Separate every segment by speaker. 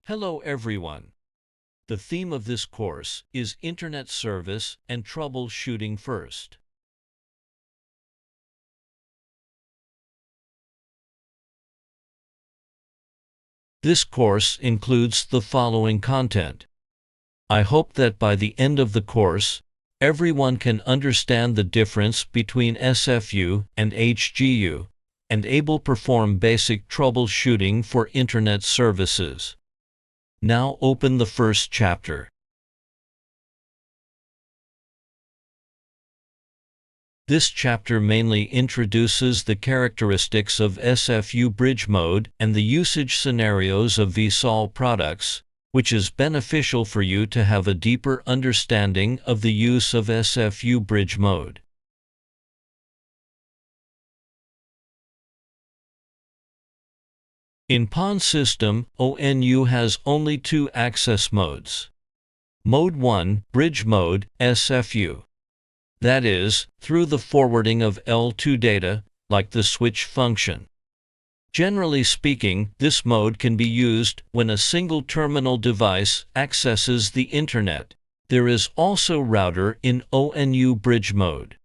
Speaker 1: Hello everyone. The theme of this course is Internet Service and Troubleshooting First. This course includes the following content. I hope that by the end of the course, everyone can understand the difference between SFU and HGU and able perform basic troubleshooting for Internet services. Now open the first chapter. This chapter mainly introduces the characteristics of SFU bridge mode and the usage scenarios of VSOL products, which is beneficial for you to have a deeper understanding of the use of SFU bridge mode. In PON system, ONU has only two access modes. Mode 1, bridge mode, SFU. That is, through the forwarding of L2 data, like the switch function. Generally speaking, this mode can be used when a single terminal device accesses the Internet. There is also router in ONU bridge mode.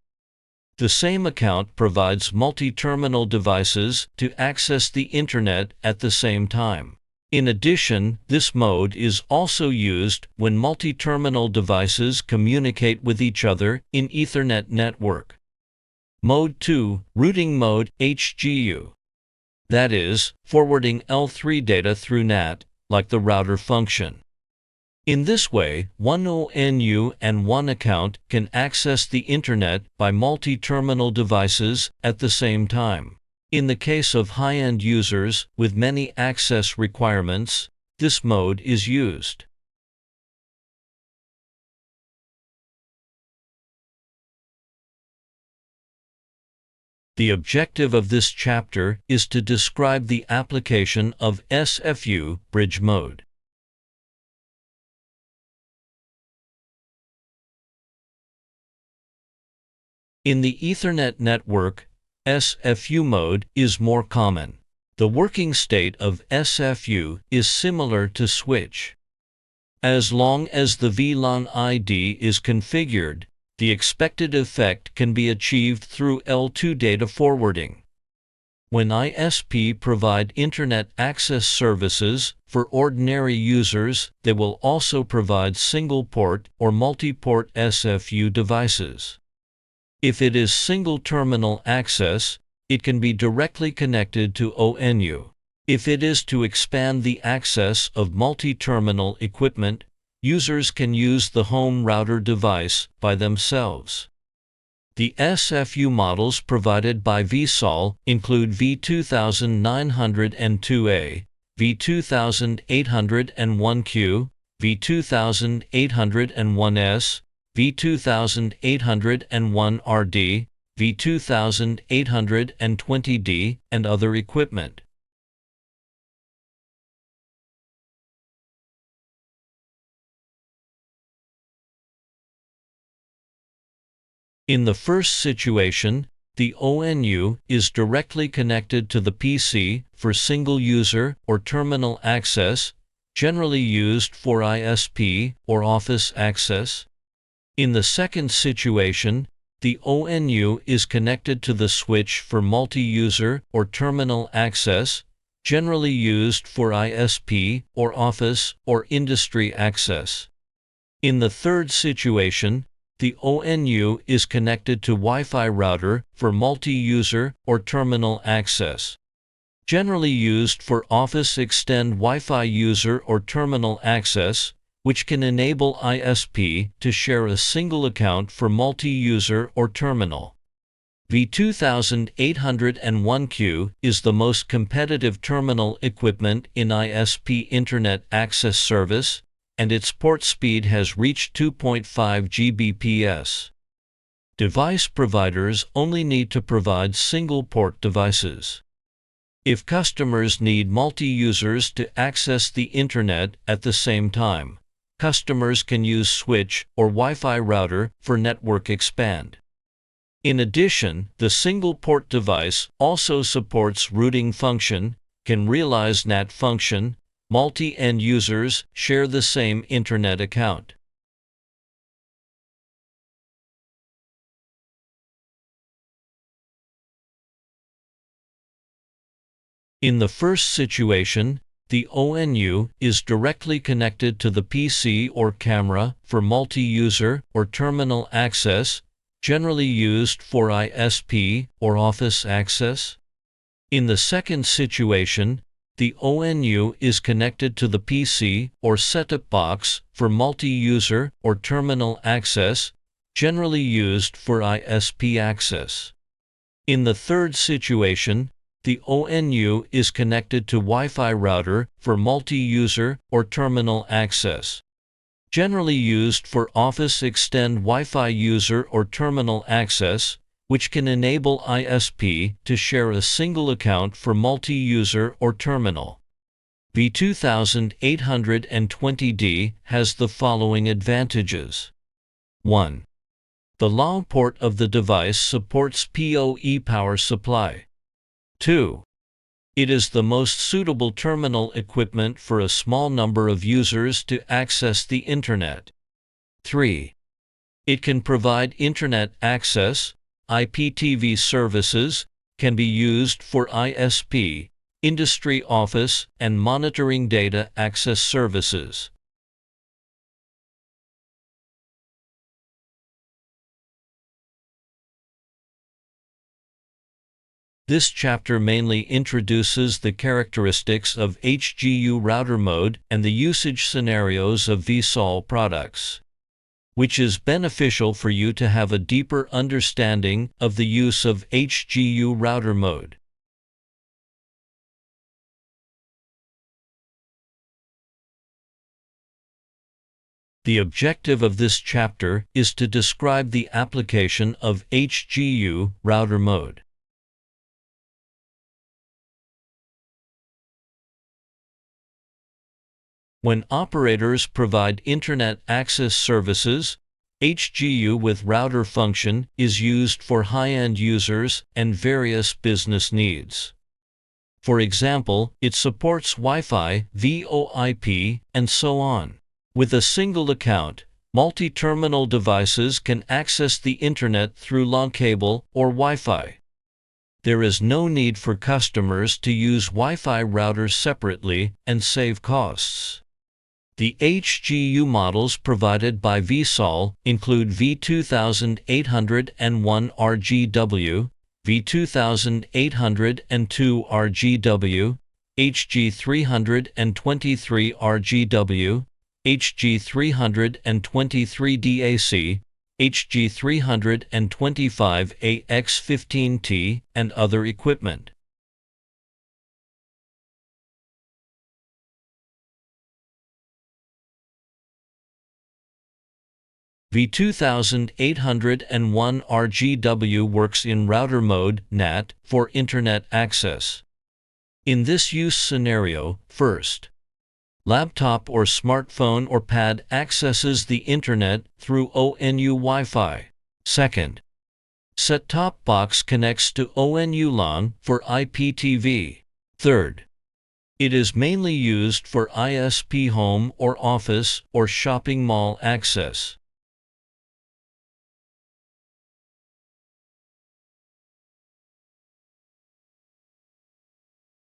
Speaker 1: The same account provides multi-terminal devices to access the Internet at the same time. In addition, this mode is also used when multi-terminal devices communicate with each other in Ethernet network. Mode 2, routing mode, HGU. That is, forwarding L3 data through NAT, like the router function. In this way, one ONU and one account can access the Internet by multi-terminal devices at the same time. In the case of high-end users with many access requirements, this mode is used. The objective of this chapter is to describe the application of SFU bridge mode. In the Ethernet network, SFU mode is more common. The working state of SFU is similar to switch. As long as the VLAN ID is configured, the expected effect can be achieved through L2 data forwarding. When ISP provide Internet access services for ordinary users, they will also provide single-port or multi-port SFU devices. If it is single-terminal access, it can be directly connected to ONU. If it is to expand the access of multi-terminal equipment, users can use the home router device by themselves. The SFU models provided by VSOL include V2902A, V2801Q, V2801S, V2801RD, V2820D, and other equipment. In the first situation, the ONU is directly connected to the PC for single-user or terminal access, generally used for ISP or office access. In the second situation, the ONU is connected to the switch for multi-user or terminal access, generally used for ISP or office or industry access. In the third situation, the ONU is connected to Wi-Fi router for multi-user or terminal access, generally used for office extend Wi-Fi user or terminal access, which can enable ISP to share a single account for multi-user or terminal. V2801Q is the most competitive terminal equipment in ISP Internet Access Service, and its port speed has reached 2.5 Gbps. Device providers only need to provide single-port devices. If customers need multi-users to access the Internet at the same time, customers can use switch or Wi-Fi router for network expand. In addition, the single-port device also supports routing function, can realize NAT function, multi-end users share the same Internet account. In the first situation, the ONU is directly connected to the PC or camera for multi-user or terminal access, generally used for ISP or office access. In the second situation, the ONU is connected to the PC or set-top box for multi-user or terminal access, generally used for ISP access. In the third situation, the ONU is connected to Wi-Fi router for multi-user or terminal access, generally used for Office Extend Wi-Fi user or terminal access, which can enable ISP to share a single account for multi-user or terminal. V2820D has the following advantages. 1. The long port of the device supports PoE power supply. 2. It is the most suitable terminal equipment for a small number of users to access the Internet. 3. It can provide Internet access, IPTV services, can be used for ISP, industry office, and monitoring data access services. This chapter mainly introduces the characteristics of HGU router mode and the usage scenarios of VSOL products, which is beneficial for you to have a deeper understanding of the use of HGU router mode. The objective of this chapter is to describe the application of HGU router mode. When operators provide Internet access services, HGU with router function is used for high-end users and various business needs. For example, it supports Wi-Fi, VoIP, and so on. With a single account, multi-terminal devices can access the Internet through LAN cable or Wi-Fi. There is no need for customers to use Wi-Fi routers separately and save costs. The HGU models provided by VSOL include V2801 RGW, V2802 RGW, HG323 RGW, HG323 DAC, HG325AX15T, and other equipment. V2801 RGW works in router mode NAT for Internet access. In this use scenario, first, laptop or smartphone or pad accesses the Internet through ONU Wi-Fi. Second, set-top box connects to ONU LAN for IPTV. Third, it is mainly used for ISP home or office or shopping mall access.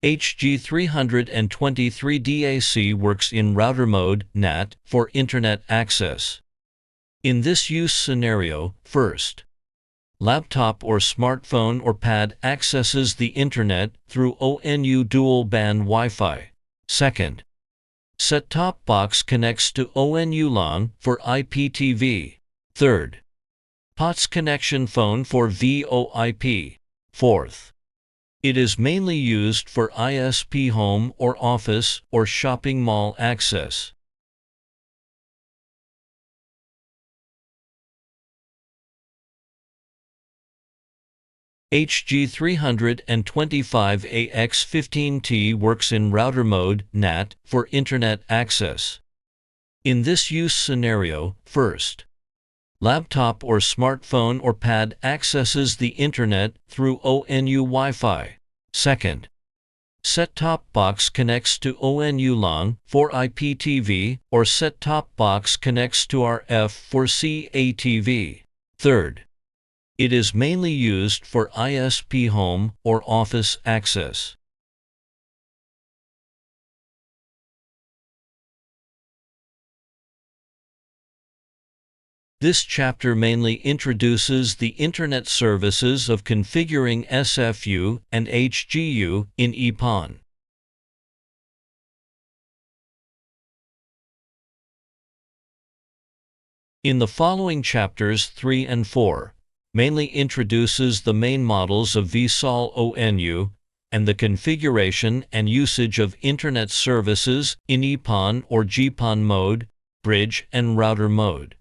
Speaker 1: HG323 DAC works in router mode NAT for Internet access. In this use scenario, first, laptop or smartphone or pad accesses the Internet through ONU dual-band Wi-Fi. Second, set-top box connects to ONU LAN for IPTV. Third, POTS connection phone for VoIP. Fourth, it is mainly used for ISP home or office or shopping mall access. HG325AX15T works in router mode NAT for Internet access. In this use scenario, first, laptop or smartphone or pad accesses the Internet through ONU Wi-Fi. Second, Set-top box connects to ONU LAN for IPTV, or set-top box connects to RF for CATV. Third, it is mainly used for ISP home or office access. This chapter mainly introduces the Internet services of configuring SFU and HGU in EPON. In the following chapters 3 and 4, mainly introduces the main models of VSOL ONU and the configuration and usage of Internet services in EPON or GPON mode, bridge and router mode.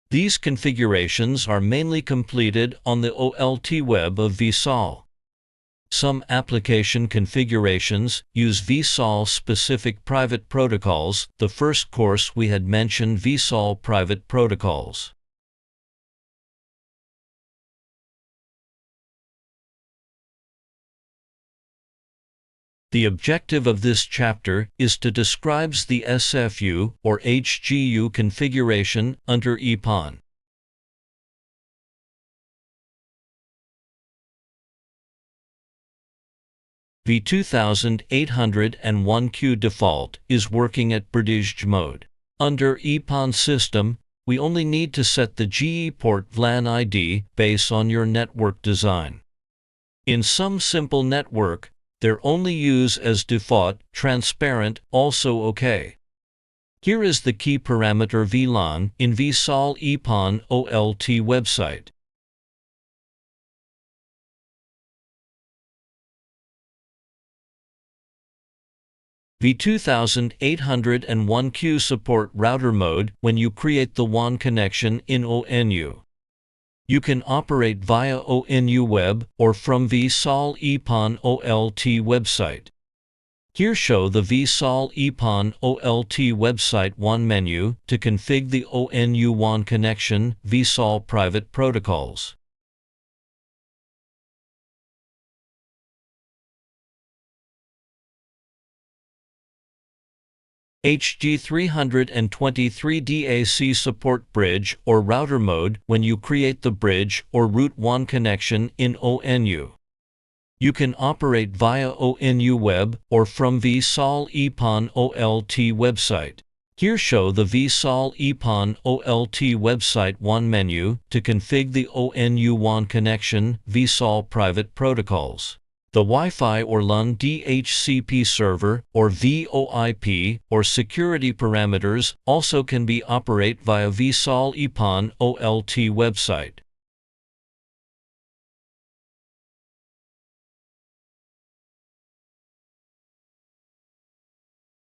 Speaker 1: These configurations are mainly completed on the OLT web of VSOL. Some application configurations use VSOL-specific private protocols. The first course we had mentioned VSOL private protocols. The objective of this chapter is to describe the SFU or HGU configuration under EPON. V2801Q default is working at bridge mode. Under EPON system, we only need to set the GE port VLAN ID based on your network design. In some simple network, they're only used as default, transparent, also OK. Here is the key parameter VLAN in VSOL EPON OLT website. V2801Q support router mode when you create the WAN connection in ONU. You can operate via ONU web or from VSOL EPON OLT website. Here show the VSOL EPON OLT website WAN menu to configure the ONU WAN connection VSOL private protocols. HG323 DAC support bridge or router mode when you create the bridge or route WAN connection in ONU. You can operate via ONU web or from VSOL EPON OLT website. Here show the VSOL EPON OLT website WAN menu to configure the ONU WAN connection VSOL private protocols. The Wi-Fi or LAN DHCP server or VoIP or security parameters also can be operated via VSOL EPON OLT website.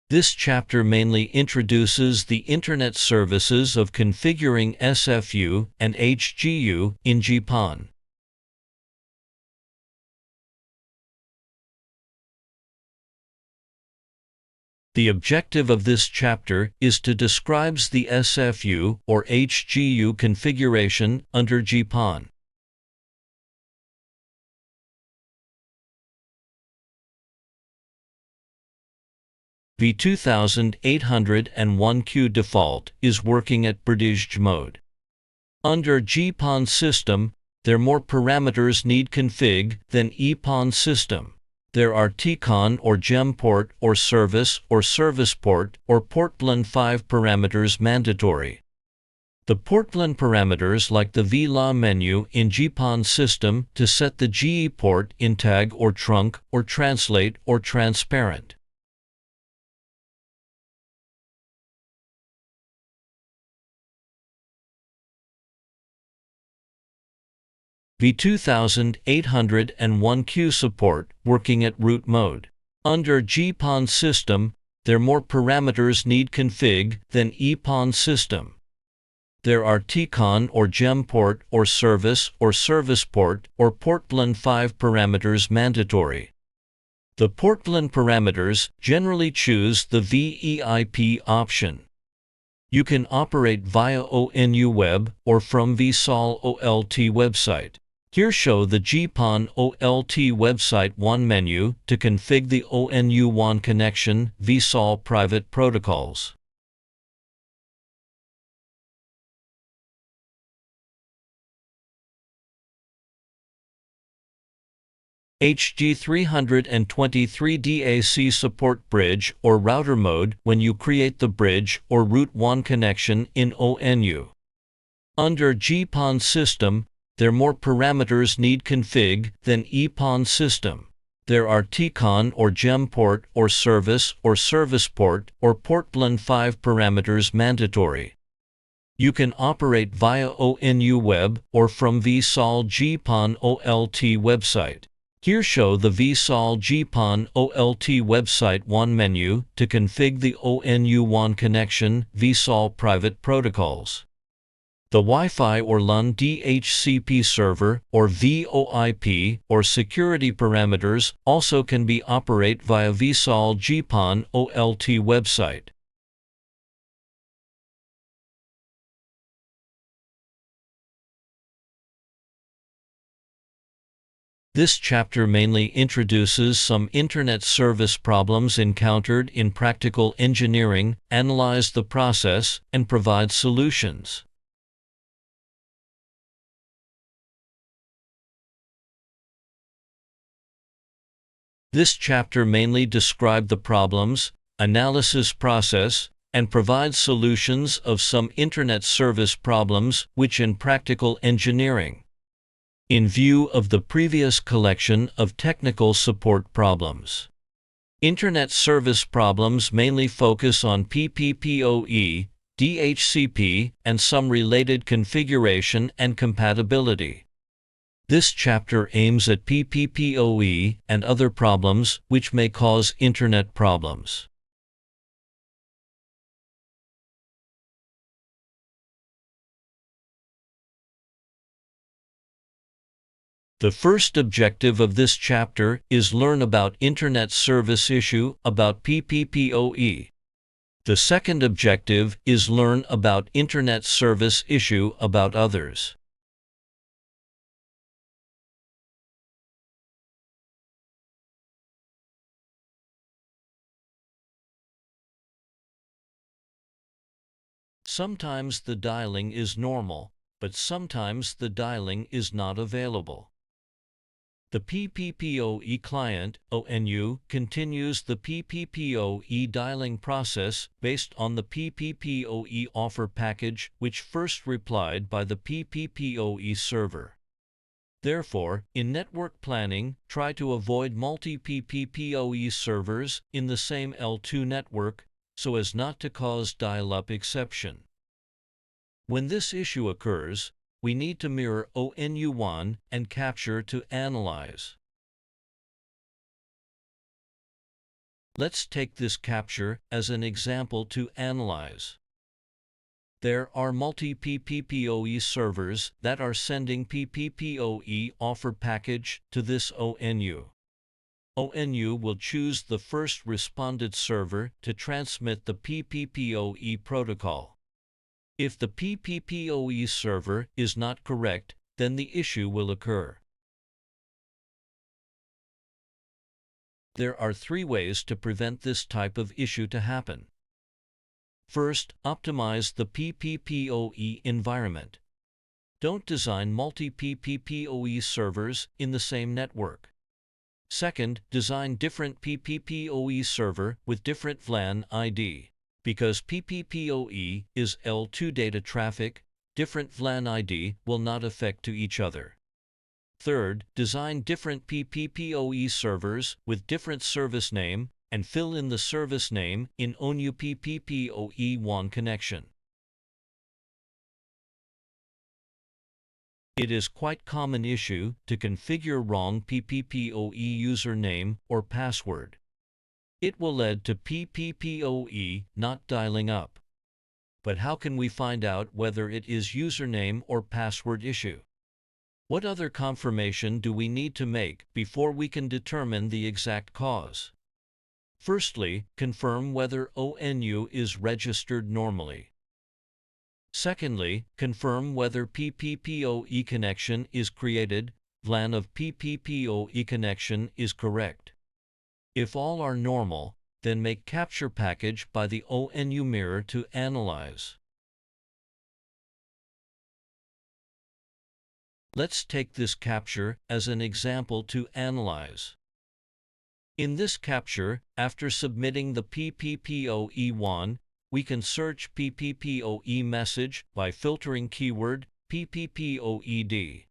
Speaker 1: This chapter mainly introduces the Internet services of configuring SFU and HGU in GPON. The objective of this chapter is to describe the SFU or HGU configuration under GPON. V2801Q default is working at bridge mode. Under GPON system, there are more parameters need config than EPON system. There are TCON or GEM port or service port or port VLAN 5 parameters mandatory. The port VLAN parameters like the VLAN menu in GPON system to set the GE port in tag or trunk or translate or transparent. V2801Q support working at root mode. Under GPON system, there are more parameters need config than EPON system. There are TCON or GEM port or service port or port VLAN 5 parameters mandatory. The port VLAN parameters generally choose the VEIP option. You can operate via ONU web or from VSOL OLT website. Here show the GPON OLT website WAN menu to configure the ONU WAN connection vSOL private protocols. HG323 DAC support bridge or router mode when you create the bridge or route WAN connection in ONU. Under GPON system, there are more parameters need config than EPON system. There are TCON or GEM port or service port or port blend 5 parameters mandatory. You can operate via ONU web or from vSOL GPON OLT website. Here show the vSOL GPON OLT website WAN menu to configure the ONU WAN connection vSOL private protocols. The Wi-Fi or LAN DHCP server or VoIP or security parameters also can be operated via vSOL GPON OLT website. This chapter mainly introduces some Internet service problems encountered in practical engineering, analyze the process, and provide solutions. This chapter mainly describes the problems, analysis process, and provides solutions of some Internet service problems which in practical engineering. In view of the previous collection of technical support problems, Internet service problems mainly focus on PPPoE, DHCP, and some related configuration and compatibility. This chapter aims at PPPoE and other problems which may cause Internet problems. The first objective of this chapter is learn about Internet service issue about PPPoE. The second objective is learn about Internet service issue about others. Sometimes the dialing is normal, but sometimes the dialing is not available. The PPPoE client, ONU, continues the PPPoE dialing process based on the PPPoE offer package which first replied by the PPPoE server. Therefore, in network planning, try to avoid multi-PPPoE servers in the same L2 network so as not to cause dial-up exception. When this issue occurs, we need to mirror ONU WAN and capture to analyze. Let's take this capture as an example to analyze. There are multi-PPPoE servers that are sending PPPoE offer package to this ONU. ONU will choose the first responded server to transmit the PPPoE protocol. If the PPPoE server is not correct, then the issue will occur. There are 3 ways to prevent this type of issue to happen. First, optimize the PPPoE environment. Don't design multi-PPPoE servers in the same network. Second, design different PPPoE server with different VLAN ID. Because PPPoE is L2 data traffic, different VLAN ID will not affect to each other. Third, design different PPPoE servers with different service name and fill in the service name in ONU PPPoE WAN connection. It is quite common issue to configure wrong PPPoE username or password. It will lead to PPPoE not dialing up. But how can we find out whether it is username or password issue? What other confirmation do we need to make before we can determine the exact cause? Firstly, confirm whether ONU is registered normally. Secondly, confirm whether PPPoE connection is created VLAN of PPPoE connection is correct. If all are normal, then make capture package by the ONU mirror to analyze. Let's take this capture as an example to analyze. In this capture, after submitting the PPPoE one, we can search PPPoE message by filtering keyword PPPoED.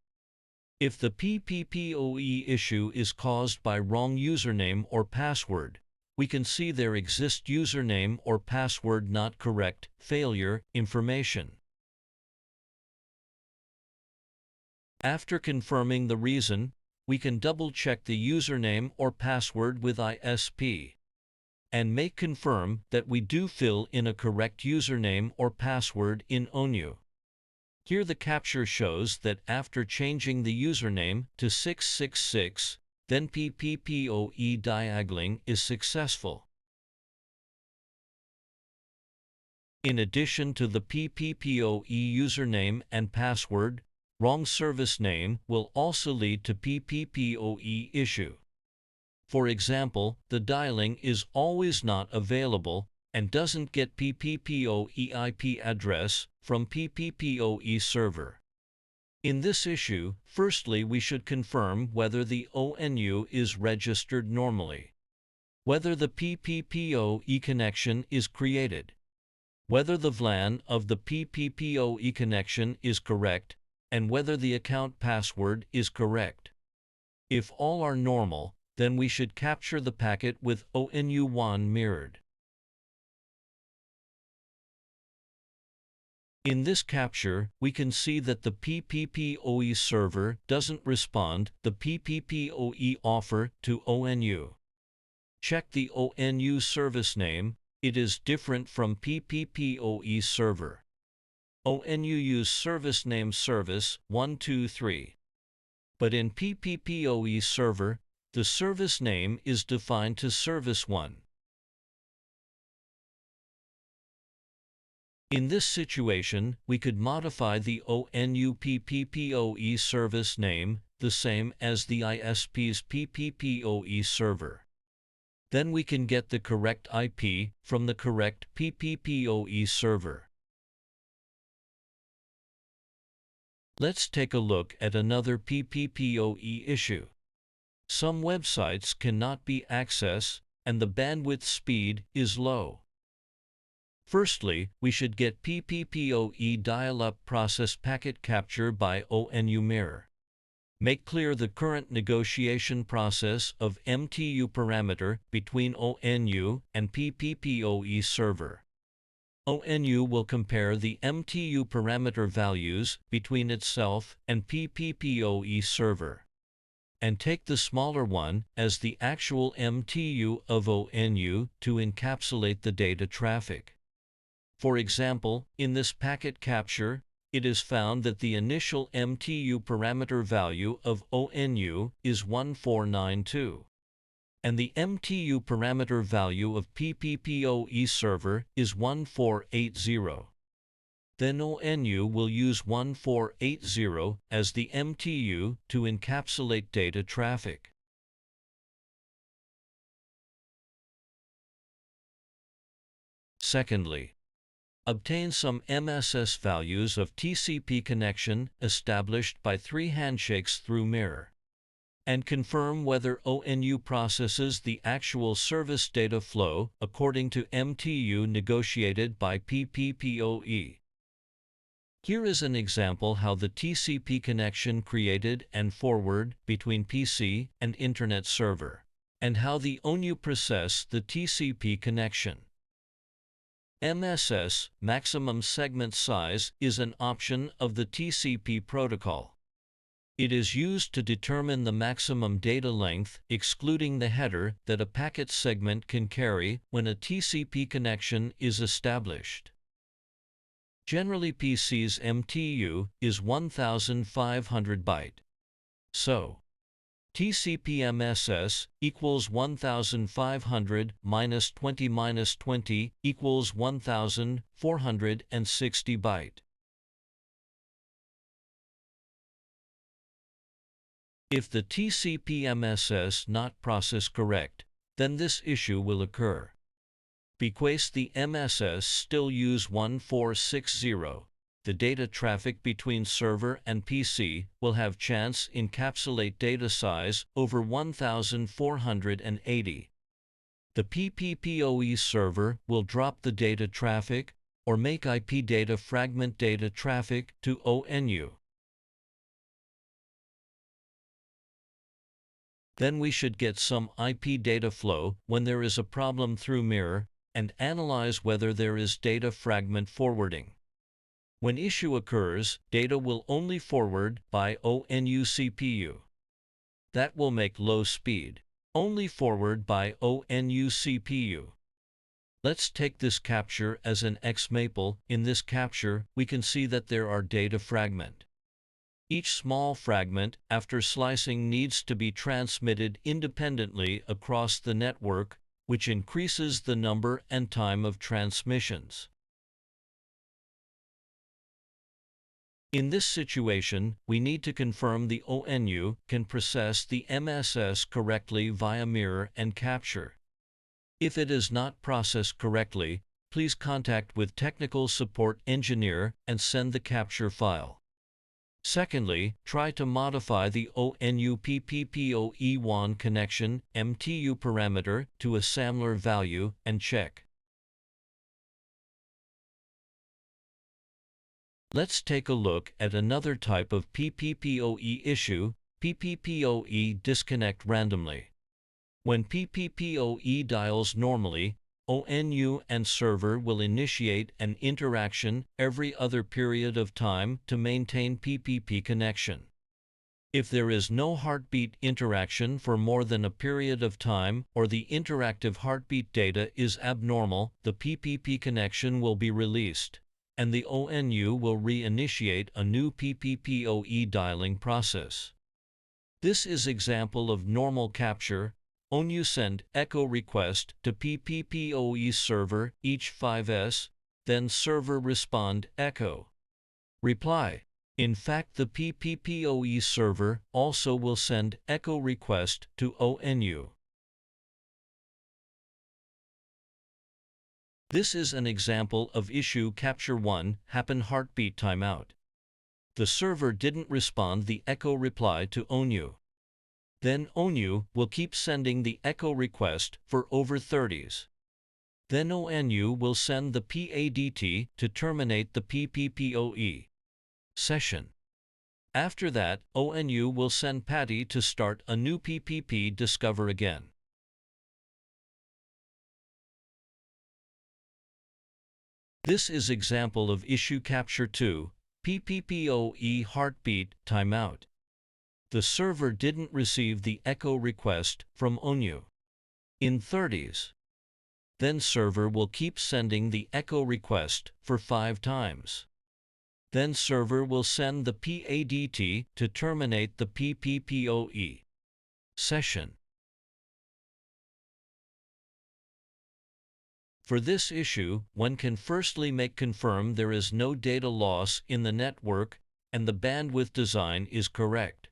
Speaker 1: If the PPPoE issue is caused by wrong username or password, we can see there exists username or password not correct, failure information. After confirming the reason, we can double-check the username or password with ISP and make confirm that we do fill in a correct username or password in ONU. Here the capture shows that after changing the username to 666, then PPPoE diaggling is successful. In addition to the PPPoE username and password, wrong service name will also lead to PPPoE issue. For example, the dialing is always not available and doesn't get PPPoE IP address from PPPoE server. In this issue, firstly we should confirm whether the ONU is registered normally, whether the PPPoE connection is created, whether the VLAN of the PPPoE connection is correct, and whether the account password is correct. If all are normal, then we should capture the packet with ONU1 mirrored. In this capture, we can see that the PPPoE server doesn't respond the PPPoE offer to ONU. Check the ONU service name, it is different from PPPoE server. ONU use service name service 123. But in PPPoE server, the service name is defined to service 1. In this situation, we could modify the ONU PPPoE service name the same as the ISP's PPPoE server. Then we can get the correct IP from the correct PPPoE server. Let's take a look at another PPPoE issue. Some websites cannot be accessed and the bandwidth speed is low. Firstly, we should get PPPoE dial-up process packet capture by ONU mirror. Make clear the current negotiation process of MTU parameter between ONU and PPPoE server. ONU will compare the MTU parameter values between itself and PPPoE server, and take the smaller one as the actual MTU of ONU to encapsulate the data traffic. For example, in this packet capture, it is found that the initial MTU parameter value of ONU is 1492. And the MTU parameter value of PPPoE server is 1480. Then ONU will use 1480 as the MTU to encapsulate data traffic. Secondly, obtain some MSS values of TCP connection established by 3 handshakes through mirror, and confirm whether ONU processes the actual service data flow according to MTU negotiated by PPPoE. Here is an example how the TCP connection created and forward between PC and Internet server, and how the ONU process the TCP connection. MSS, maximum segment size, is an option of the TCP protocol. It is used to determine the maximum data length, excluding the header, that a packet segment can carry when a TCP connection is established. Generally, PC's MTU is 1500 byte. So, TCP MSS equals 1500 minus 20 minus 20 equals 1460 byte. If the TCP MSS not process correct, then this issue will occur. Because the MSS still use 1460, the data traffic between server and PC will have chance encapsulate data size over 1480. The PPPoE server will drop the data traffic or make IP data fragment data traffic to ONU. Then we should get some IP data flow when there is a problem through mirror and analyze whether there is data fragment forwarding. When issue occurs, data will only forward by ONU CPU. That will make low speed. Only forward by ONU CPU. Let's take this capture as an XMaple. In this capture, we can see that there are data fragment. Each small fragment, after slicing, needs to be transmitted independently across the network, which increases the number and time of transmissions. In this situation, we need to confirm the ONU can process the MSS correctly via mirror and capture. If it is not processed correctly, please contact with technical support engineer and send the capture file. Secondly, try to modify the ONU PPPoE WAN connection MTU parameter to a similar value and check. Let's take a look at another type of PPPoE issue, PPPoE disconnect randomly. When PPPoE dials normally, ONU and server will initiate an interaction every other period of time to maintain PPP connection. If there is no heartbeat interaction for more than a period of time or the interactive heartbeat data is abnormal, the PPP connection will be released, and the ONU will reinitiate a new PPPoE dialing process. This is example of normal capture. ONU send echo request to PPPoE server each 5s, then server respond echo reply. In fact, the PPPoE server also will send echo request to ONU. This is an example of issue capture 1 happen heartbeat timeout. The server didn't respond the echo reply to ONU. Then ONU will keep sending the echo request for over 30s. Then ONU will send the PADT to terminate the PPPoE session. After that, ONU will send PADI to start a new PPP discover again. This is example of issue capture 2, PPPoE heartbeat timeout. The server didn't receive the echo request from ONU in 30s. Then server will keep sending the echo request for 5 times. Then server will send the PADT to terminate the PPPoE session. For this issue, one can firstly confirm there is no data loss in the network and the bandwidth design is correct.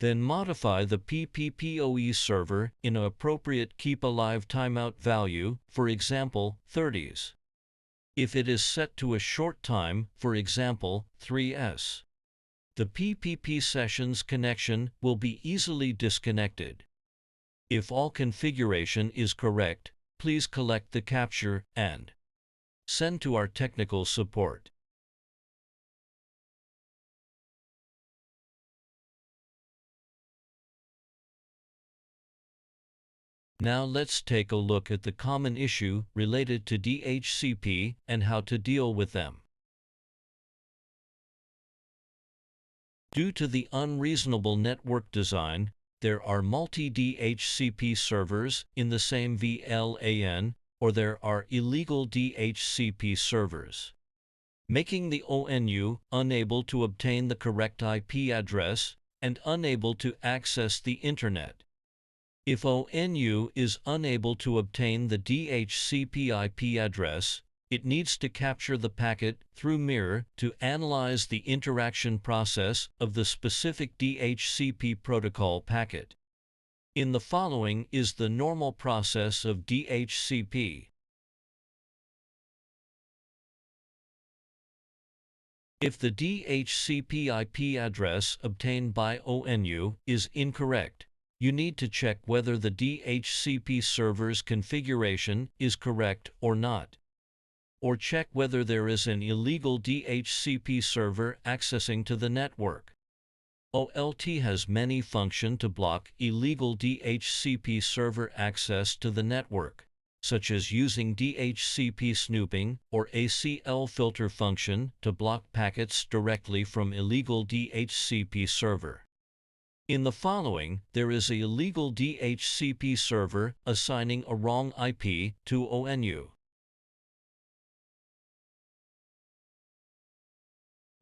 Speaker 1: Then modify the PPPoE server in an appropriate keep alive timeout value, for example, 30s. If it is set to a short time, for example, 3s, the PPP session's connection will be easily disconnected. If all configuration is correct, please collect the capture and send to our technical support. Now let's take a look at the common issue related to DHCP and how to deal with them. Due to the unreasonable network design, there are multi-DHCP servers in the same VLAN, or there are illegal DHCP servers, making the ONU unable to obtain the correct IP address and unable to access the Internet. If ONU is unable to obtain the DHCP IP address, it needs to capture the packet through mirror to analyze the interaction process of the specific DHCP protocol packet. In the following is the normal process of DHCP. If the DHCP IP address obtained by ONU is incorrect, you need to check whether the DHCP server's configuration is correct or not. Or check whether there is an illegal DHCP server accessing to the network. OLT has many functions to block illegal DHCP server access to the network, such as using DHCP snooping or ACL filter function to block packets directly from illegal DHCP server. In the following, there is a illegal DHCP server assigning a wrong IP to ONU.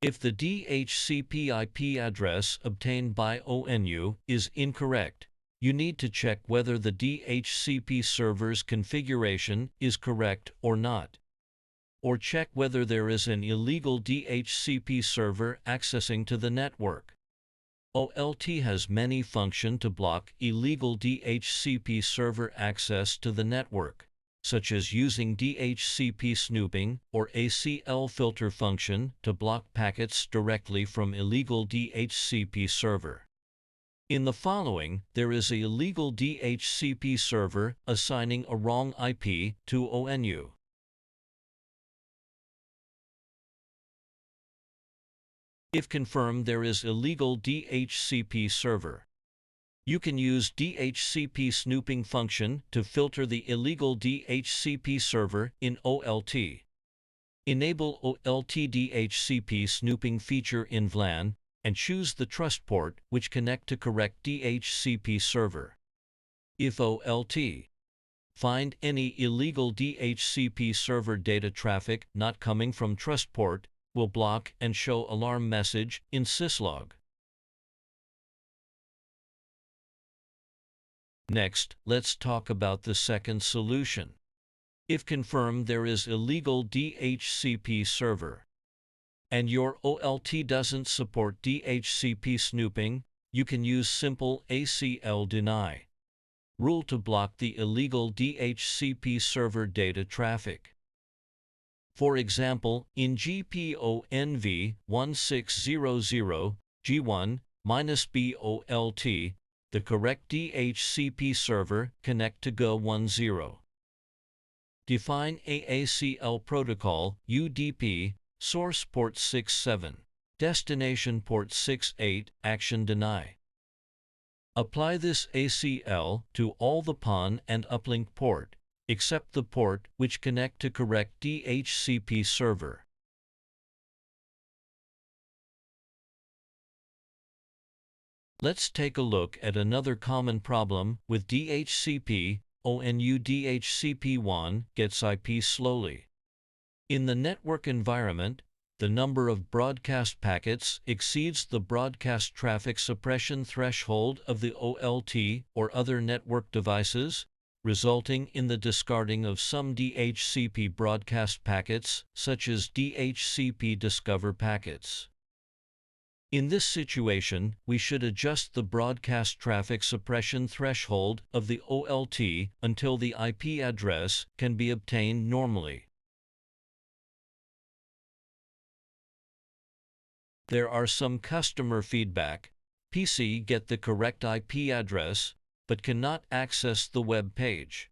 Speaker 1: If the DHCP IP address obtained by ONU is incorrect, you need to check whether the DHCP server's configuration is correct or not. Or check whether there is an illegal DHCP server accessing to the network. OLT has many functions to block illegal DHCP server access to the network, such as using DHCP snooping or ACL filter function to block packets directly from illegal DHCP server. In the following, there is a illegal DHCP server assigning a wrong IP to ONU. If confirmed there is illegal DHCP server, you can use DHCP snooping function to filter the illegal DHCP server in OLT. Enable OLT DHCP snooping feature in VLAN and choose the trust port which connect to correct DHCP server. If OLT find any illegal DHCP server data traffic not coming from trust port, will block and show alarm message in syslog. Next, let's talk about the second solution. If confirmed there is illegal DHCP server, and your OLT doesn't support DHCP snooping, you can use simple ACL deny rule to block the illegal DHCP server data traffic. For example, in GPON v1600 G1-BOLT, the correct DHCP server connect to Go10. Define AACL protocol UDP, source port 67, destination port 68, action deny. Apply this ACL to all the PON and uplink port, except the port which connect to correct DHCP server. Let's take a look at another common problem with DHCP. ONU DHCP1 gets IP slowly. In the network environment, the number of broadcast packets exceeds the broadcast traffic suppression threshold of the OLT or other network devices, resulting in the discarding of some DHCP broadcast packets, such as DHCP discover packets. In this situation, we should adjust the broadcast traffic suppression threshold of the OLT until the IP address can be obtained normally. There are some customer feedback. PC get the correct IP address, but cannot access the web page.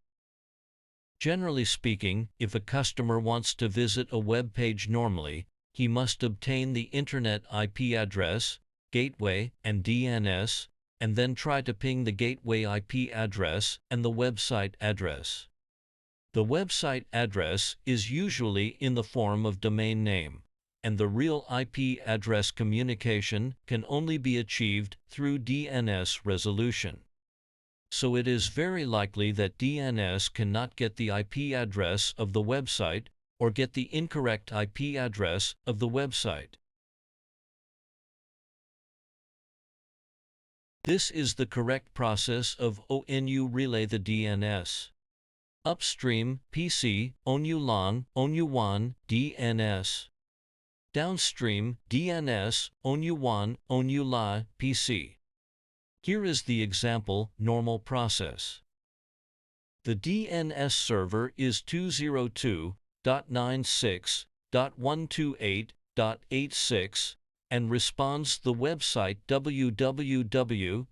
Speaker 1: Generally speaking, if a customer wants to visit a web page normally, he must obtain the Internet IP address, gateway, and DNS, and then try to ping the gateway IP address and the website address. The website address is usually in the form of domain name, and the real IP address communication can only be achieved through DNS resolution. So it is very likely that DNS cannot get the IP address of the website or get the incorrect IP address of the website. This is the correct process of ONU relay the DNS. Upstream, PC, ONU-LAN, ONU-WAN, DNS. Downstream, DNS, ONU-WAN, ONU-LA, PC. Here is the example, normal process. The DNS server is 202.96.128.86 and responds the website www.qq.com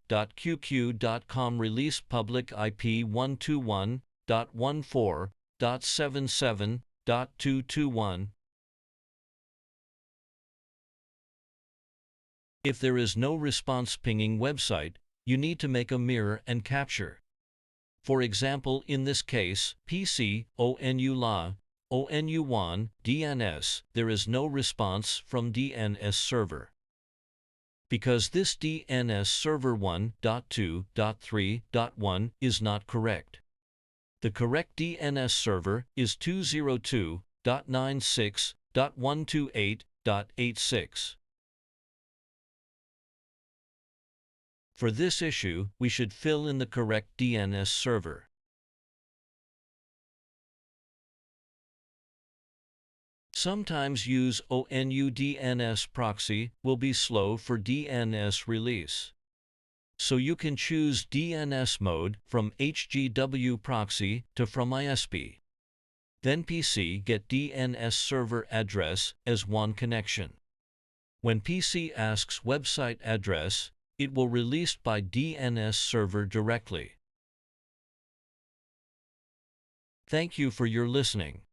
Speaker 1: release public IP 121.14.77.221. If there is no response pinging website, you need to make a mirror and capture. For example, in this case, PC, ONU-LA, ONU-WAN, DNS, there is no response from DNS server. Because this DNS server 1.2.3.1 is not correct. The correct DNS server is 202.96.128.86. For this issue, we should fill in the correct DNS server. Sometimes use ONU DNS proxy will be slow for DNS release. So you can choose DNS mode from HGW proxy to from ISP. Then PC get DNS server address as one connection. When PC asks website address, it will released by DNS server directly. Thank you for your listening.